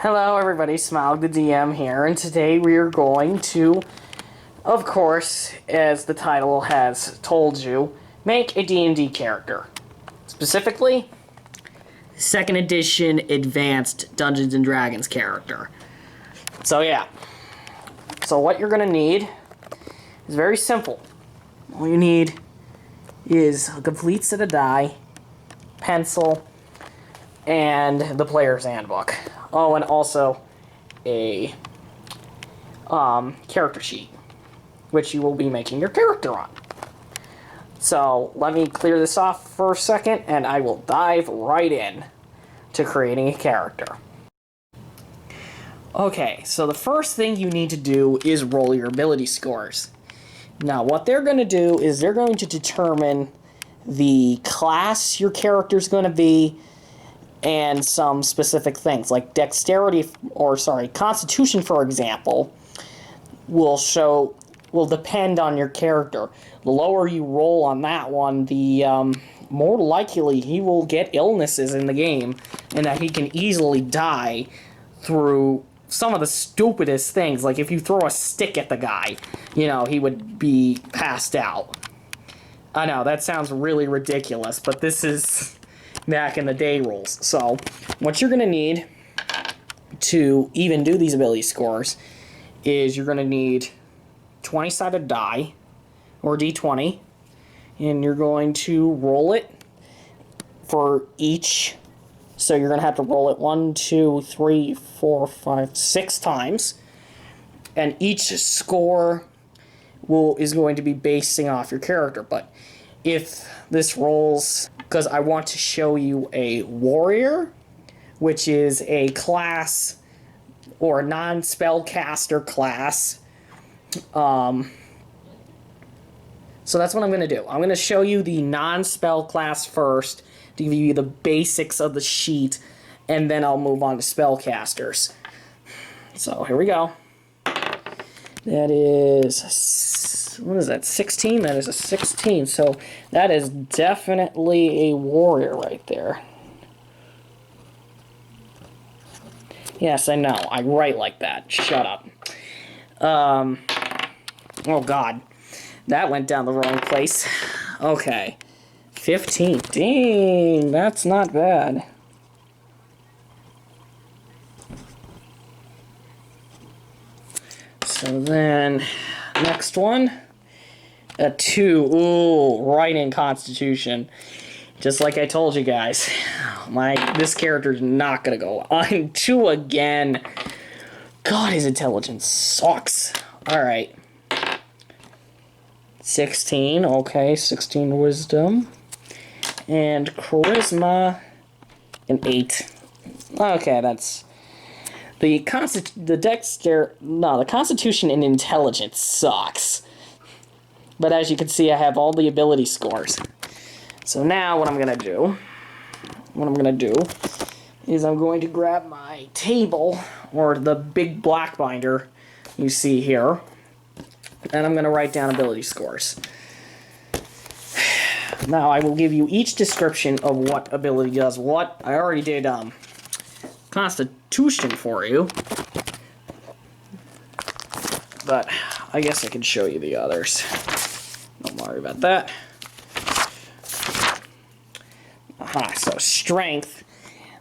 Hello everybody, Smile the DM here, and today we are going to, of course, as the title has told you, make a D&D character. Specifically, 2nd edition Advanced Dungeons & Dragons character. So yeah. So what you're going to need is very simple. All you need is a complete set of die, pencil, and the player's handbook. Oh, and also a character sheet, which you will be making your character on. So let me clear this off for a second, and I will dive right in to creating a character. Okay, so the first thing you need to do is roll your ability scores. Now, what they're going to do is they're going to determine the class your character is going to be, and some specific things like dexterity, constitution, for example, will depend on your character. The lower you roll on that one, the more likely he will get illnesses in the game, and that he can easily die through some of the stupidest things. Like if you throw a stick at the guy, he would be passed out. I know, that sounds really ridiculous, but this is back in the day rules. So what you're going to need to even do these ability scores is you're going to need 20-sided die, or D20, and you're going to roll it for each. So you're going to have to roll it 1, 2, 3, 4, 5, 6 times, and each score is going to be basing off your character. But if this rolls, because I want to show you a warrior, which is a class or a non-spellcaster class. So that's what I'm going to do. I'm going to show you the non-spell class first to give you the basics of the sheet, and then I'll move on to spellcasters. So here we go. That is, what is that, 16? That is a 16. So that is definitely a warrior right there. Yes, I know. I write like that. Shut up. Oh, God. That went down the wrong place. Okay. 15. Dang, that's not bad. So then, next one, a 2. Ooh, right in Constitution. Just like I told you guys, this character's not gonna go on 2 again. God, his intelligence sucks. All right. 16. Okay, 16 wisdom, and charisma, an 8. Okay, that's. The Constitution and Intelligence sucks. But as you can see, I have all the ability scores. So now what I'm going to do is I'm going to grab my table, or the big black binder you see here, and I'm going to write down ability scores. Now I will give you each description of what ability does what. I already did Constitution for you, but I guess I can show you the others. Don't worry about that. Aha, so strength,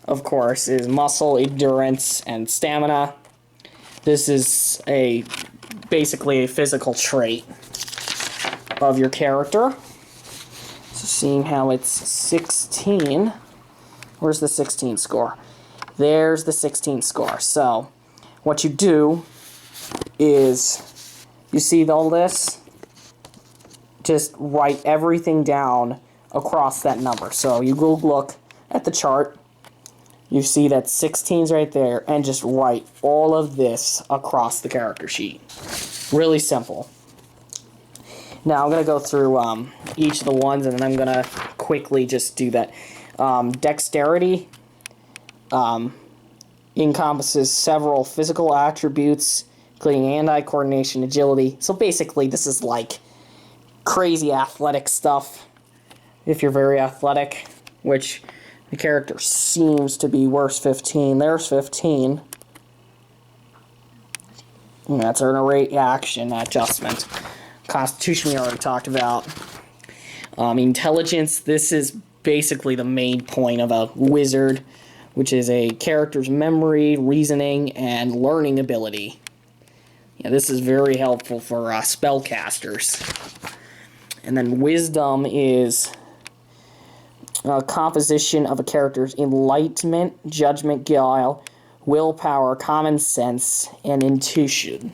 of course, is muscle, endurance, and stamina. This is basically a physical trait of your character. So seeing how it's 16, where's the 16 score? There's the 16 score. So what you do is, you see all this? Just write everything down across that number. So you go look at the chart, you see that 16's right there, and just write all of this across the character sheet. Really simple. Now I'm going to go through each of the ones, and then I'm going to quickly just do that. Dexterity encompasses several physical attributes, including hand-eye coordination, agility. So basically, this is like crazy athletic stuff. If you're very athletic, which the character seems to be worse 15. There's 15. That's our reaction adjustment. Constitution we already talked about. Intelligence, this is basically the main point of a wizard, which is a character's memory, reasoning, and learning ability. Yeah, this is very helpful for spellcasters. And then wisdom is a composition of a character's enlightenment, judgment, guile, willpower, common sense, and intuition.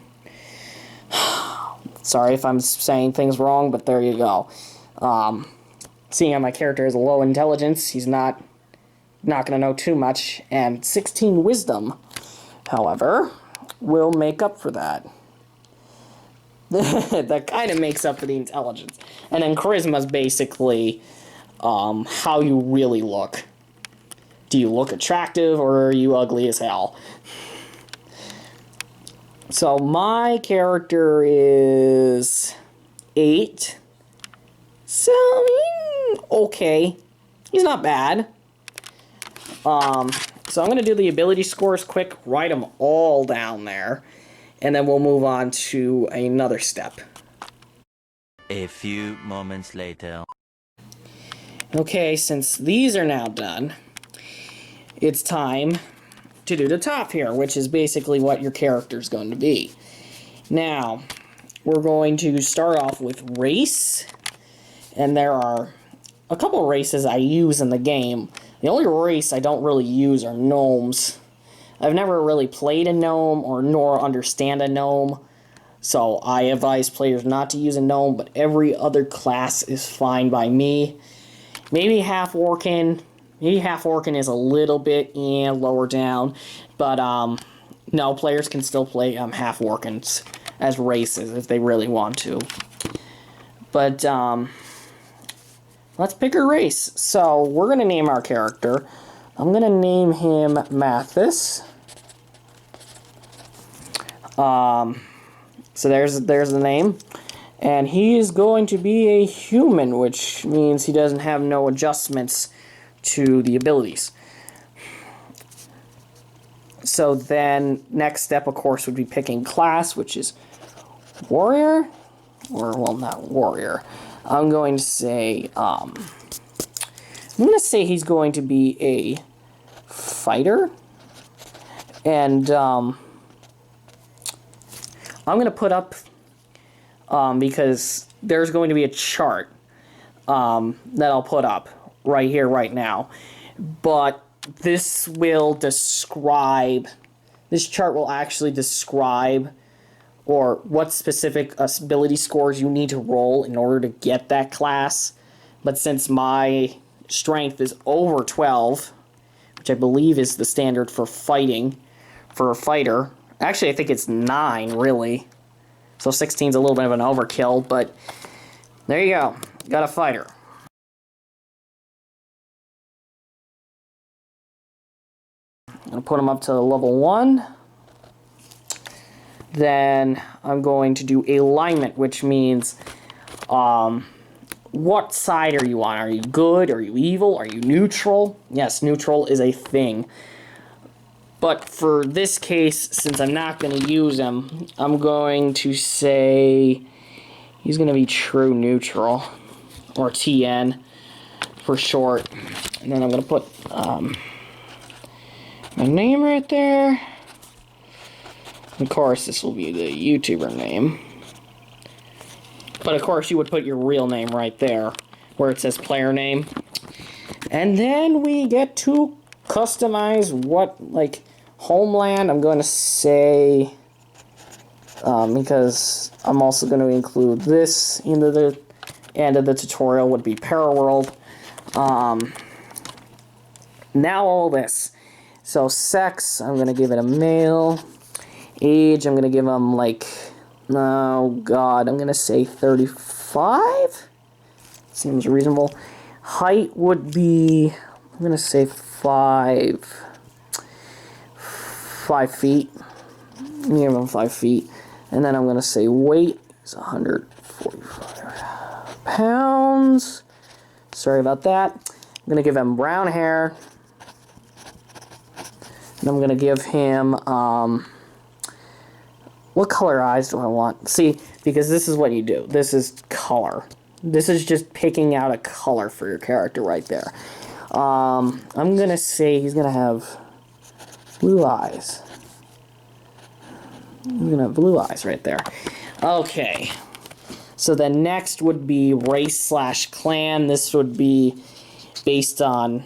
Sorry if I'm saying things wrong, but there you go. Seeing how my character has a low intelligence, he's not going to know too much, and 16 wisdom, however, will make up for that. That kind of makes up for the intelligence. And then charisma is basically how you really look. Do you look attractive, or are you ugly as hell? So my character is 8. So, okay. He's not bad. So I'm going to do the ability scores quick, write them all down there, and then we'll move on to another step. A few moments later. Okay, since these are now done, it's time to do the top here, which is basically what your character's going to be. Now, we're going to start off with race, and there are a couple races I use in the game. The only race I don't really use are gnomes. I've never really played a gnome or nor understand a gnome, so I advise players not to use a gnome, but every other class is fine by me. Maybe half orcan. Maybe half orcan is a little bit lower down, but no, players can still play half orcans as races if they really want to. But let's pick a race. So we're going to name our character. I'm going to name him Mathis. So there's the name. And he is going to be a human, which means he doesn't have no adjustments to the abilities. So then, next step, of course, would be picking class, which is warrior. Or, well, not warrior. I'm going to say, he's going to be a fighter. And, I'm going to put up, because there's going to be a chart, that I'll put up right here, right now. But this will describe, this chart will actually describe or what specific ability scores you need to roll in order to get that class. But since my strength is over 12, which I believe is the standard for fighting, for a fighter. Actually, I think it's 9, really. So 16 is a little bit of an overkill, but there you go. Got a fighter. I'm going to put him up to level 1. Then I'm going to do alignment, which means what side are you on? Are you good? Are you evil? Are you neutral? Yes, neutral is a thing. But for this case, since I'm not going to use him, I'm going to say he's going to be true neutral, or TN for short. And then I'm going to put my name right there. Of course, this will be the YouTuber name. But of course, you would put your real name right there, where it says player name. And then we get to customize what, like, homeland. I'm going to say, because I'm also going to include this into the end of the tutorial, would be Paraworld. Now all this. So sex, I'm going to give it a male. Age, I'm going to give him, like, oh god, I'm going to say 35? Seems reasonable. Height would be, I'm going to say 5 feet. I'm going to give him 5 feet. And then I'm going to say weight is 145 pounds. Sorry about that. I'm going to give him brown hair. And I'm going to give him, What color eyes do I want? See, because this is what you do. This is color. This is just picking out a color for your character right there. I'm going to say he's going to have blue eyes. He's going to have blue eyes right there. Okay. So then next would be race/clan. This would be based on,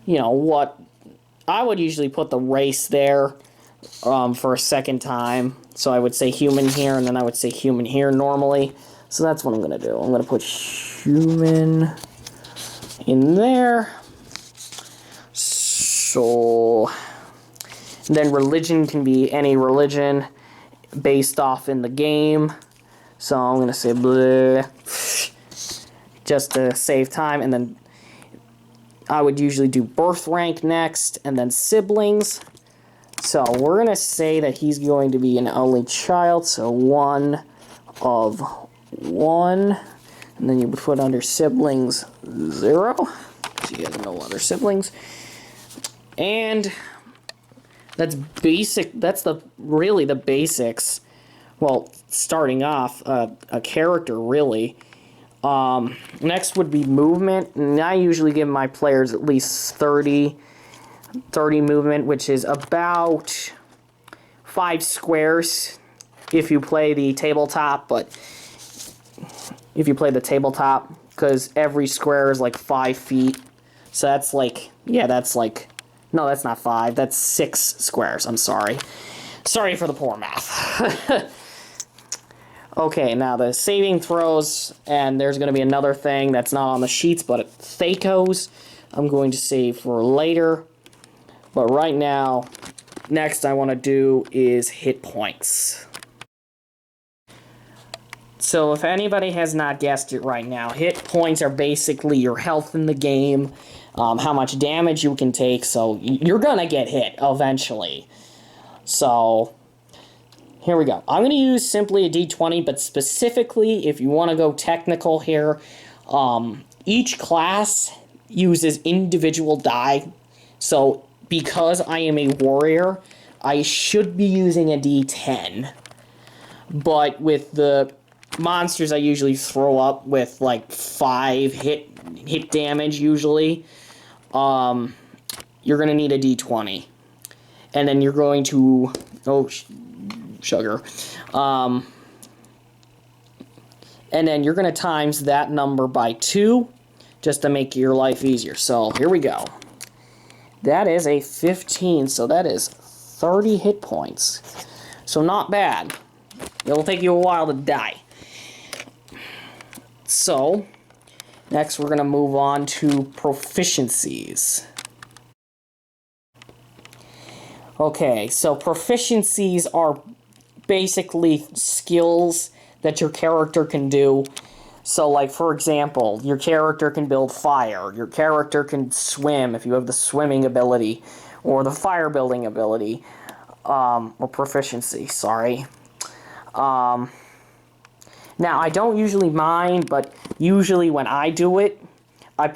you know, what... I would usually put the race there for a second time. So I would say human here, and then I would say human here normally. So that's what I'm going to do. I'm going to put human in there. So then religion can be any religion based off in the game. So I'm going to say bleh, just to save time. And then I would usually do birth rank next, and then siblings. So we're going to say that he's going to be an only child, so 1 of 1. And then you would put under siblings 0, because he has no other siblings. And that's basic. That's really the basics. Well, starting off a character, really. Next would be movement, and I usually give my players at least 30 movement, which is about 5 squares if you play the tabletop, but if you play the tabletop, because every square is like 5 feet, so that's like, yeah, that's like, no, that's not 5, that's 6 squares, I'm sorry. Sorry for the poor math. Okay, now the saving throws, and there's going to be another thing that's not on the sheets, but Thacos, I'm going to save for later. But right now, next I want to do is hit points. So if anybody has not guessed it right now, hit points are basically your health in the game, how much damage you can take, so you're going to get hit eventually. So here we go. I'm going to use simply a d20, but specifically, if you want to go technical here, each class uses individual die. So because I am a warrior, I should be using a d10. But with the monsters, I usually throw up with like 5 hit damage usually. You're going to need a d20. And then you're going to... Oh, sugar. And then you're going to times that number by 2 just to make your life easier. So here we go. That is a 15, so that is 30 hit points. So not bad. It'll take you a while to die. So next we're going to move on to proficiencies. Okay, so proficiencies are basically skills that your character can do. So, like, for example, your character can build fire. Your character can swim if you have the swimming ability, or the fire building ability, or proficiency, sorry. Now, I don't usually mind, but usually when I do it, I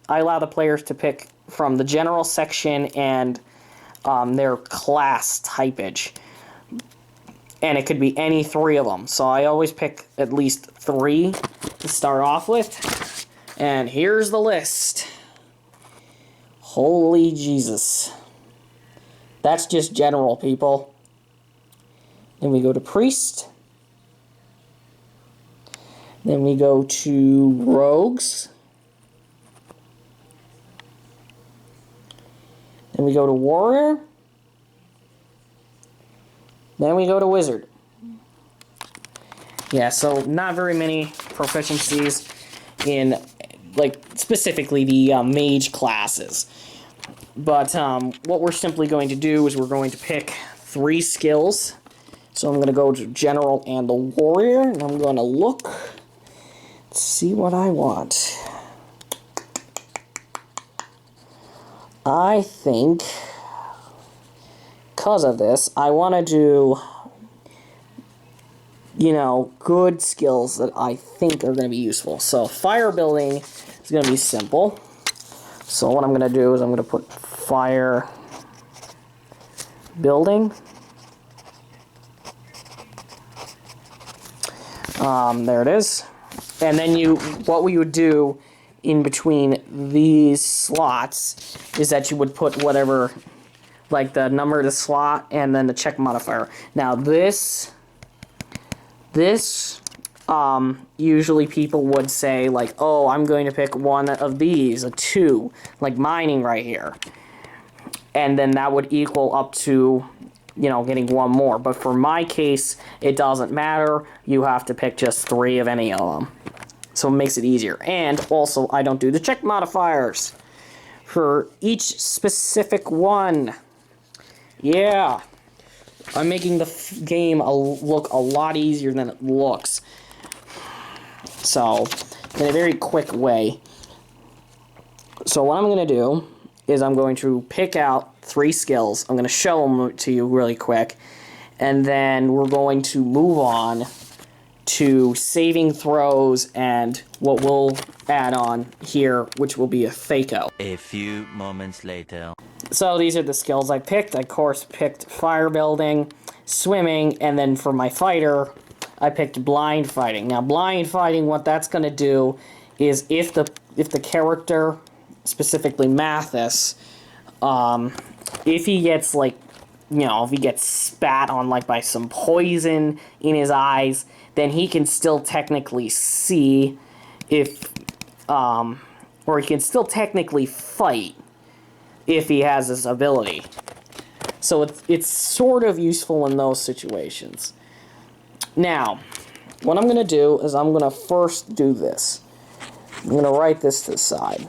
allow the players to pick from the general section and their class typage. And it could be any 3 of them. So I always pick at least 3 to start off with. And here's the list. Holy Jesus. That's just general, people. Then we go to priest. Then we go to rogues. Then we go to warrior. Then we go to wizard. Yeah, so not very many proficiencies in, like, specifically the mage classes. But what we're simply going to do is we're going to pick 3 skills. So I'm going to go to general and the warrior, and I'm going to look, see what I want. I think, because of this, I want to do, you know, good skills that I think are going to be useful. So fire building is going to be simple. So what I'm going to do is I'm going to put fire building. There it is. And then what we would do in between these slots is that you would put whatever, like the number of the slot and then the check modifier. Now this, usually people would say like, oh, I'm going to pick one of these, a 2, like mining right here. And then that would equal up to, getting one more. But for my case, it doesn't matter. You have to pick just 3 of any of them. So it makes it easier. And also, I don't do the check modifiers for each specific one. Yeah. I'm making the game look a lot easier than it looks. So, in a very quick way. So what I'm going to do is I'm going to pick out 3 skills. I'm going to show them to you really quick. And then we're going to move on to saving throws and what we'll add on here, which will be a Thaco. A few moments later. So these are the skills I picked. I, of course, picked fire building, swimming, and then for my fighter, I picked blind fighting. Now, blind fighting, what that's going to do is if the character, specifically Mathis, if he gets if he gets spat on by some poison in his eyes, then he can still technically see or he can still technically fight if he has this ability. So it's sort of useful in those situations. Now, what I'm going to do is I'm going to first do this. I'm going to write this to the side.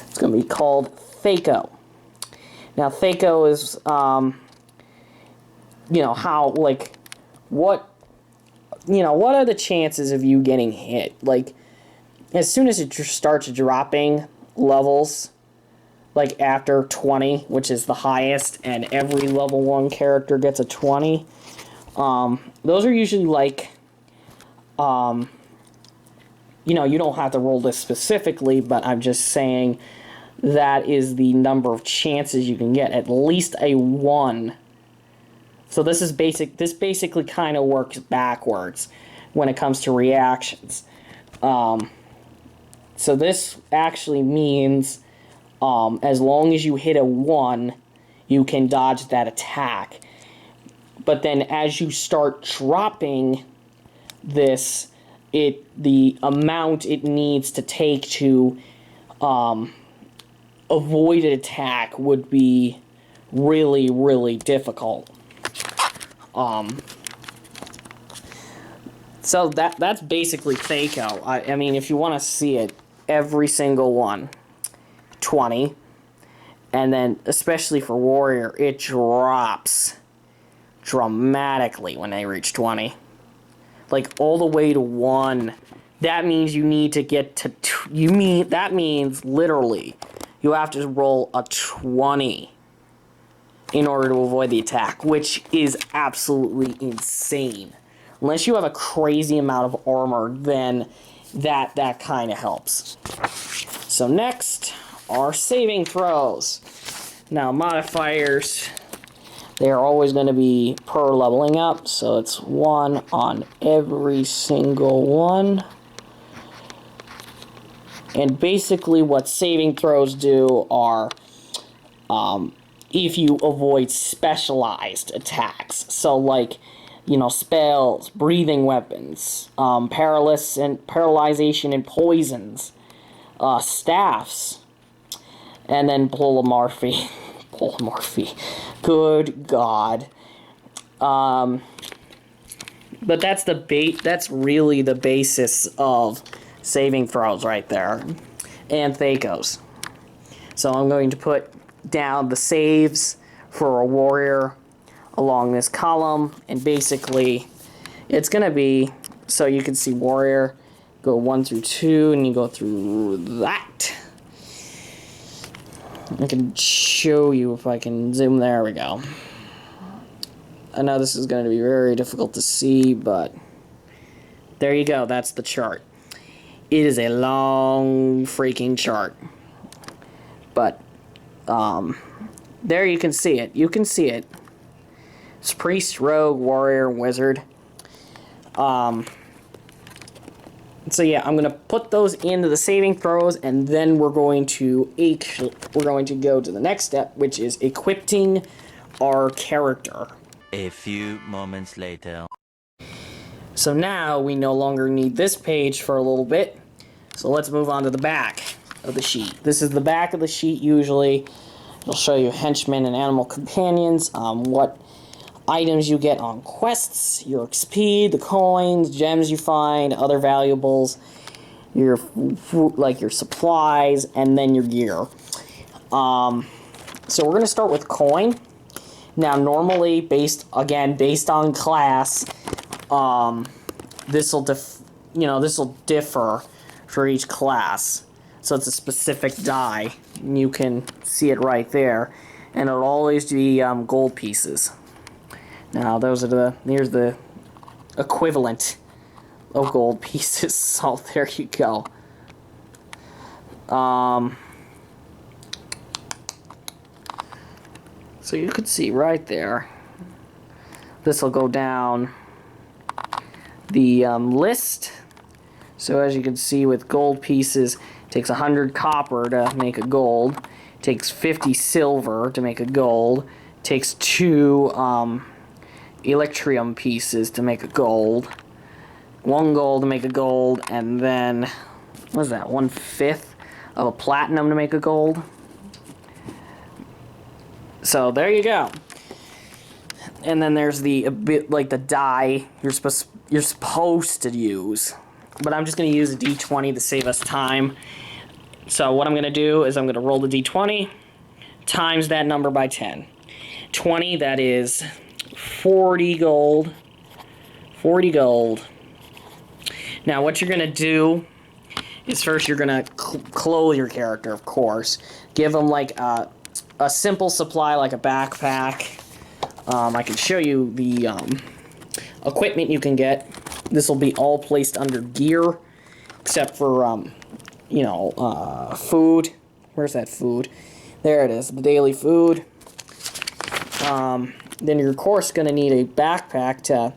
It's going to be called Thaco. Now, Thaco is, what are the chances of you getting hit? As soon as it starts dropping levels, after 20, which is the highest, and every level 1 character gets a 20, those are usually you don't have to roll this specifically, but I'm just saying that is the number of chances you can get, at least a 1. So this is this basically kind of works backwards when it comes to reactions. So this actually means as long as you hit a 1, you can dodge that attack. But then as you start dropping this, the amount it needs to take to avoid an attack would be really, really difficult. So that's basically Thaco. I mean, if you want to see it, every single one, 20. And then, especially for Warrior, it drops dramatically when they reach 20. All the way to 1. That means you need to get to... that means, literally, you have to roll a 20 in order to avoid the attack, which is absolutely insane. Unless you have a crazy amount of armor, then that kind of helps. So next are saving throws. Now, modifiers, they are always going to be per leveling up, so it's 1 on every single one. And basically what saving throws do are if you avoid specialized attacks. So spells, breathing weapons, paralyzation and poisons, staffs, and then polymorphy. Polymorphy. Good God. But that's really the basis of saving throws right there. And Thacos. So I'm going to put down the saves for a warrior along this column, and basically it's going to be, so you can see warrior, go 1 through 2, and you go through that. I can show you if I can zoom. There we go. I know this is going to be very difficult to see, but there you go. That's the chart. It is a long freaking chart. But there you can see it. You can see it. It's priest, rogue, warrior, wizard. So yeah, I'm gonna put those into the saving throws, and then we're going to go to the next step, which is equipping our character. A few moments later. So now we no longer need this page for a little bit. So let's move on to the back of the sheet. This is the back of the sheet usually. It'll show you henchmen and animal companions, what items you get on quests, your XP, the coins, gems you find, other valuables, your like your supplies, and then your gear. So we're gonna start with coin. Now, normally, based on class, this will differ for each class. So it's a specific die. You can see it right there, and it'll always be gold pieces. Now, here's the equivalent of gold pieces. So there you go. So you could see right there. This will go down the list. So as you can see, with gold pieces, it takes 100 copper to make a gold. It takes 50 silver to make a gold. It takes 2 electrium pieces to make a gold. 1 gold to make a gold, and then what is that? 1/5 of a platinum to make a gold. So there you go. And then there's the die you're supposed to use. But I'm just going to use a D20 to save us time. So what I'm going to do is I'm going to roll the D20 times that number by 10. 20, that is 40 gold. 40 gold. Now what you're going to do is first you're going to clothe your character, of course. Give them like a simple supply like a backpack. I can show you the equipment you can get. This will be all placed under gear, except for, food. Where's that food? There it is, the daily food. Then you're, of course, going to need a backpack to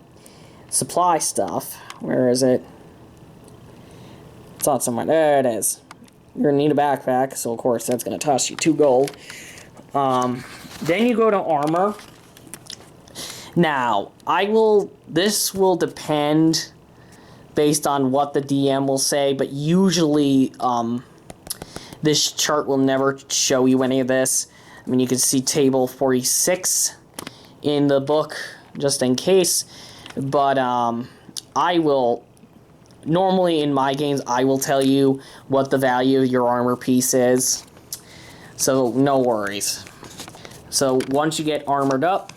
supply stuff. Where is it? It's not somewhere. There it is. You're going to need a backpack, so, of course, that's going to cost you 2 gold. Then you go to armor. Now, this will depend based on what the DM will say, but usually, this chart will never show you any of this. I mean, you can see table 46 in the book, just in case, but, normally in my games, I will tell you what the value of your armor piece is, so no worries. So, once you get armored up,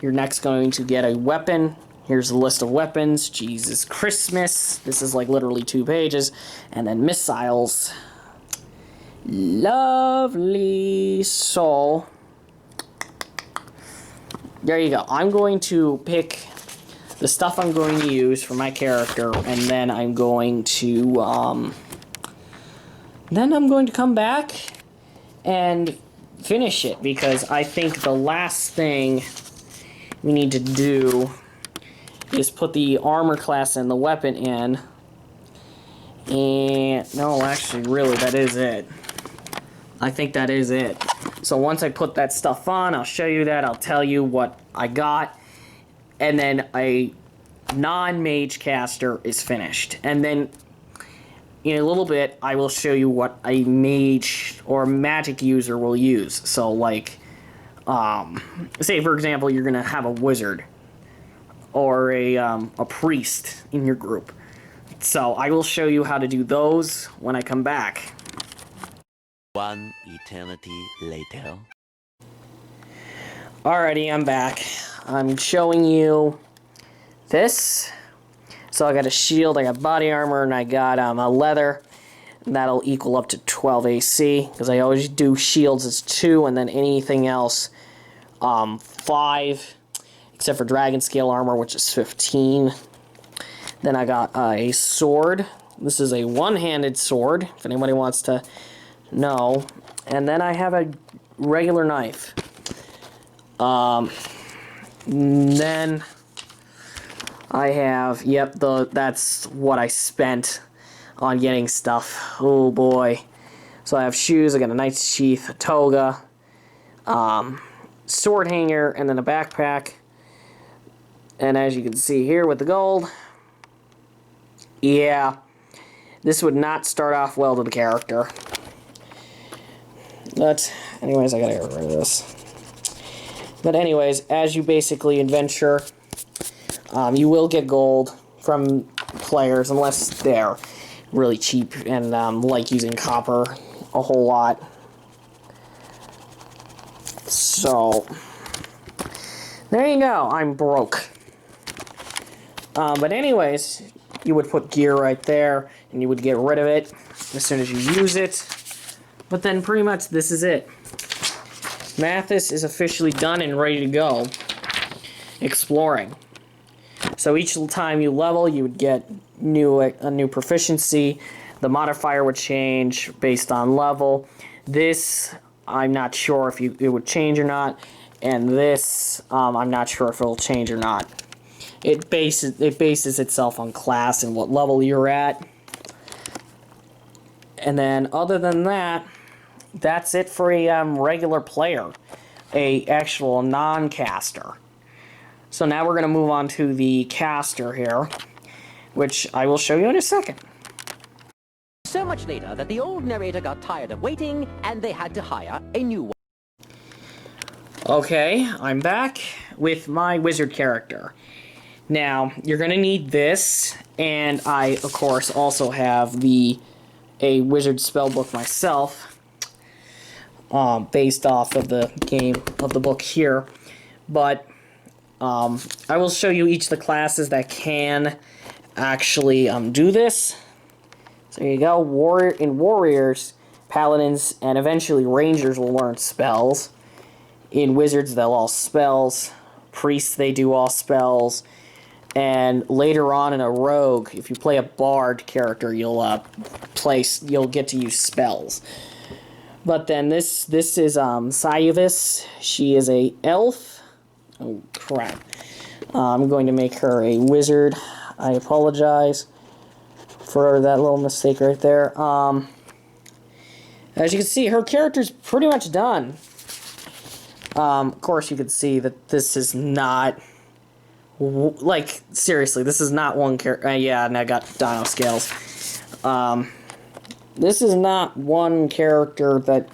you're next going to get a weapon. Here's a list of weapons. Jesus Christmas. This is like literally 2 pages. And then missiles. Lovely. So, there you go. I'm going to pick the stuff I'm going to use for my character, and then I'm going to, come back and finish it, because I think the last thing we need to do is put the armor class and the weapon in. And no, actually, really, that is it. I think that is it. So once I put that stuff on, I'll show you that. I'll tell you what I got. And then a non-mage caster is finished. And then in a little bit, I will show you what a mage or magic user will use. So, like, say, for example, you're going to have a wizard or a priest in your group. So, I will show you how to do those when I come back. 1 eternity later. Alrighty, I'm back. I'm showing you this. So I got a shield, I got body armor, and I got a leather. And that'll equal up to 12 AC, because I always do shields as 2, and then anything else 5, except for dragon scale armor, which is 15. Then I got a sword. This is a one-handed sword, if anybody wants to know. And then I have a regular knife. Then I have, yep, that's what I spent on getting stuff. Oh boy. So I have shoes, I got a knight's sheath, a toga, sword hanger, and then a backpack. And as you can see here with the gold, yeah, this would not start off well to the character. But, anyways, I gotta get rid of this. But anyways, as you basically adventure, you will get gold from players, unless they're really cheap and like using copper a whole lot. So, there you go, I'm broke. But anyways, you would put gear right there, and you would get rid of it as soon as you use it. But then pretty much this is it. Mathis is officially done and ready to go exploring. So each time you level, you would get a new proficiency. The modifier would change based on level. This, I'm not sure if it would change or not. And this, I'm not sure if it'll change or not. It bases itself on class and what level you're at. And then other than that, that's it for a regular player, a actual non-caster. So now we're going to move on to the caster here, which I will show you in a second. So much later that the old narrator got tired of waiting and they had to hire a new one. Okay, I'm back with my wizard character. Now, you're going to need this, and I, of course, also have a wizard spellbook myself, based off of the book here. But I will show you each of the classes that can actually do this. So there you go. Warriors, paladins, and eventually rangers will learn spells. In wizards, they'll all spells. Priests, they do all spells. And later on in a rogue, if you play a bard character, you'll get to use spells. But then this is Sayuvis. She is a elf. Oh crap! I'm going to make her a wizard. I apologize for that little mistake right there. As you can see, her character's pretty much done. Of course, you can see that this is not. Like, seriously, this is not one character. Yeah, and I got dino scales. This is not one character that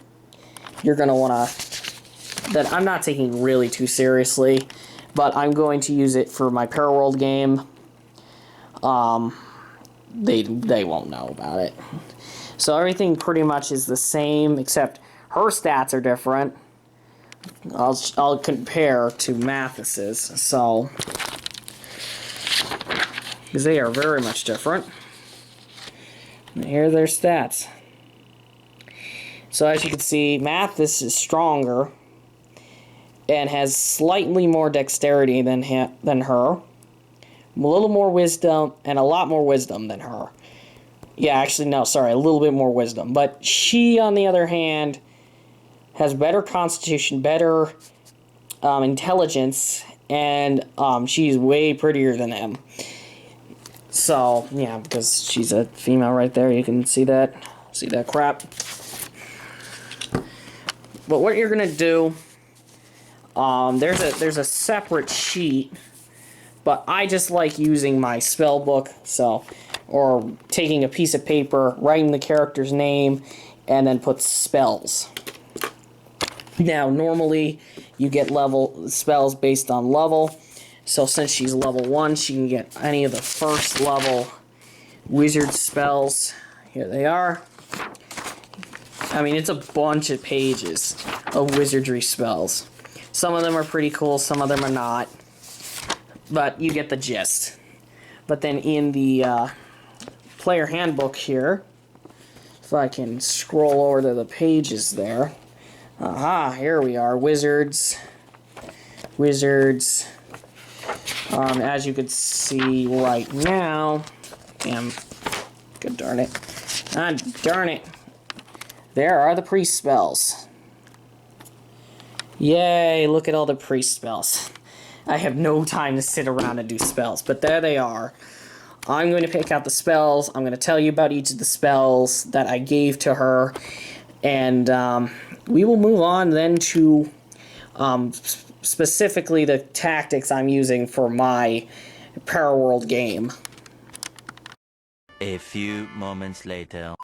you're going to want to... that I'm not taking really too seriously, but I'm going to use it for my Paraworld game. They won't know about it. So everything pretty much is the same, except her stats are different. I'll compare to Mathis's, so... because they are very much different. And here are their stats. So as you can see, Mathis is stronger and has slightly more dexterity than her. A little more wisdom, and a lot more wisdom than her. Yeah, actually, no, sorry, a little bit more wisdom. But she, on the other hand, has better constitution, better intelligence, and she's way prettier than him. So, yeah, because she's a female right there, you can see that. See that crap? But what you're going to do, there's a separate sheet, but I just like using my spell book, so, or taking a piece of paper, writing the character's name, and then put spells. Now, normally, you get spells based on level. So since she's level 1, she can get any of the first level wizard spells. Here they are. I mean, it's a bunch of pages of wizardry spells. Some of them are pretty cool, some of them are not. But you get the gist. But then in the player handbook here, if I can scroll over to the pages there. Aha, here we are. Wizards. As you can see right now, good darn it. Ah, darn it. There are the priest spells. Yay, look at all the priest spells. I have no time to sit around and do spells, but there they are. I'm going to pick out the spells. I'm going to tell you about each of the spells that I gave to her, and we will move on then to specifically the tactics I'm using for my Paraworld game. A few moments later.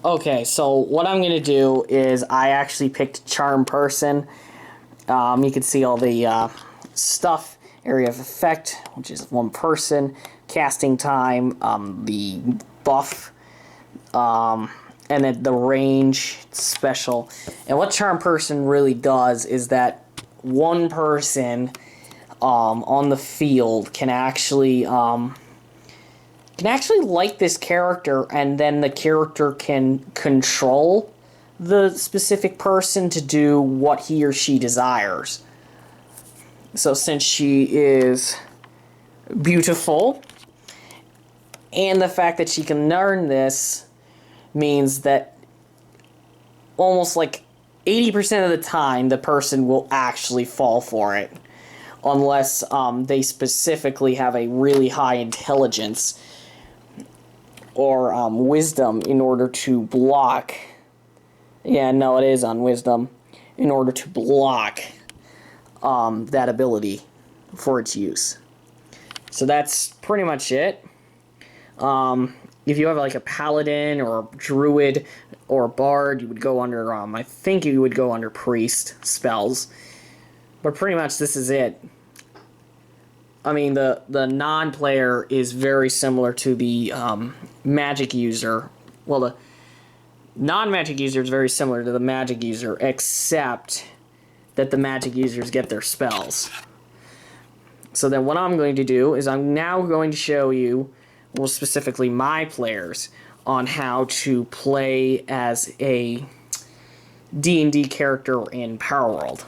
Okay, so what I'm going to do is I actually picked Charm Person. You can see all the stuff, area of effect, which is 1 person, casting time, the buff, and then the range, special. And what Charm Person really does is that 1 person on the field can actually like this character, and then the character can control the specific person to do what he or she desires. So since she is beautiful, and the fact that she can learn this means that almost like 80% of the time the person will actually fall for it, unless they specifically have a really high intelligence or wisdom in order to block. Yeah, no, it is on wisdom, in order to block that ability for its use. So that's pretty much it. If you have like a paladin or a druid or a bard, you would go under, I think you would go under priest spells. But pretty much this is it. I mean, the non-player is very similar to the magic user. Well, the non-magic user is very similar to the magic user, except that the magic users get their spells. So then what I'm going to do is I'm now going to show you, well, specifically my players, on how to play as a D&D character in Paraworld.